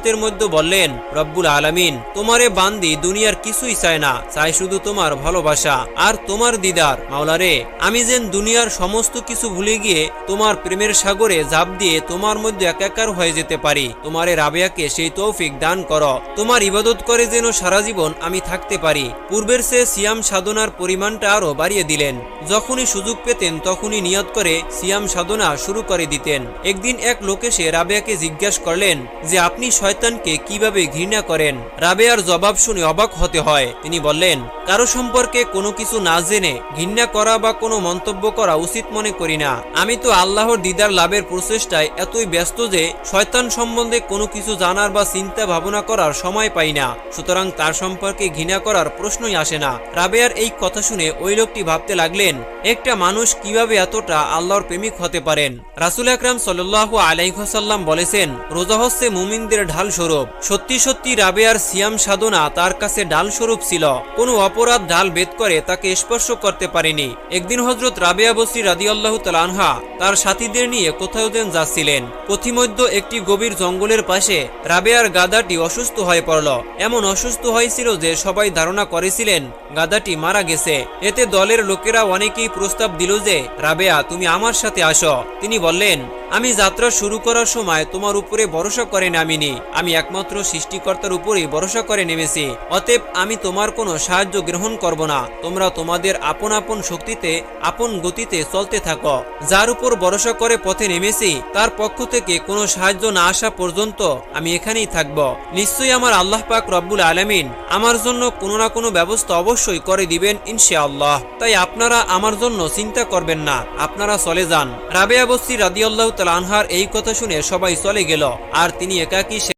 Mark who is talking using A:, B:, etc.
A: কান্নাতের মধ্যে বললেন, রব্বুল আলামিন, তোমারে বান্দি দুনিয়ার কিছুই চায় না, চাই শুধু তোমার ভালোবাসা আর তোমার দিদার। মাওলারে, আমি যেন দুনিয়ার সমস্ত কিছু ভুলে গিয়ে তোমার প্রেমের সাগরে ঝাঁপ দিয়ে তোমার মধ্যে একাকার হয়ে যেতে পারি। তোমারে রাবেয়াকে সেই তৌফিক দান করো। তোমার ইবাদত করে যেন সারা জীবন আমি থাকতে পারি। পূর্বের সে সিয়াম সাধনার পরিমাণটা আরো বাড়িয়ে দিলেন। যখনই সুযোগ পেতেন তখনই নিয়ত করে সিয়াম সাধনা শুরু করে দিতেন। একদিন এক লোক এসে রাবেয়াকে জিজ্ঞাসা করলেন যে আপনি শয়তানকে কিভাবে ঘৃণা করেন। রাবেয়ার জবাব শুনে অবাক হতে হয়। তিনি বললেন, কারো সম্পর্কে কোনো কিছু না জেনে ঘৃণা করা বা কোনো মন্তব্য করা উচিত মনে করি না। আমি তো আল্লাহর দিদার লাভের প্রচেষ্টায় এতই ব্যস্ত যে শয়তান সম্বন্ধে কোনো কিছু জানার বা চিন্তা ভাবনা করার সময় পাই না। সুতরাং তার সম্পর্কে ঘৃণা করার প্রশ্নই আসে না। রাবেয়ার এই কথা শুনে ওই লোকটি ভাবতে লাগলেন, একটা মানুষ কিভাবে এতটা আল্লাহর প্রেমিক হতে পারেন। রাসূল আকরাম সাল্লাল্লাহু আলাইহি ওয়াসাল্লাম বলেছেন, রোজা হচ্ছে মুমিনদের ঢাল স্বরূপ। সত্যি সত্যি রাবেয়ার সিয়াম সাধনা তার কাছে ঢাল স্বরূপ ছিল। কোনো অপরাধ ঢাল ভেদ করে তাকে স্পর্শ করতে পারেনি। একদিন হযরত রাবেয়া বসরি রাদিয়াল্লাহু তাআলা আনহা তার সাথীদের নিয়ে কোথাও যেন যাচ্ছিলেন। পথিমধ্যে একটি গভীর জঙ্গলের পাশে রাবেয়ার গাধাটি অসুস্থ হয়ে পড়ল। এমন অসুস্থ হয়েছিল যে সবাই ধারণা করেছিলেন গাধাটি মারা গেছে। এতে দলের লোকেরা অনেকেই প্রস্তাব দিল যে, রাবেয়া, তুমি আমার সাথে আসো। তিনি বললেন, আমি যাত্রা শুরু করার সময় তোমার উপরে ভরসা করে নামিনি, আমি একমাত্র সৃষ্টিকর্তার উপরেই ভরসা করে নেমেছি। অতএব আমি তোমার কোনো সাহায্য গ্রহণ করব না। তোমরা তোমাদের আপন আপন শক্তিতে আপন গতিতে চলতে থাকো। যার উপর ভরসা করে পথে নেমেছি তার পক্ষ থেকে কোনো সাহায্য না আসা পর্যন্ত আমি এখানেই থাকব। নিশ্চয়ই আমার আল্লাহ পাক রব্বুল আলামিন আমার জন্য কোনো না কোনো ব্যবস্থা অবশ্যই করে দিবেন ইনশাআল্লাহ। তাই আপনারা আমার জন্য চিন্তা করবেন না, আপনারা চলে যান। রাবেয়া বসরি রাদিয়াল্লাহু তাআলা আনহার এই কথা শুনে সবাই চলে গেল আর তিনি একাকী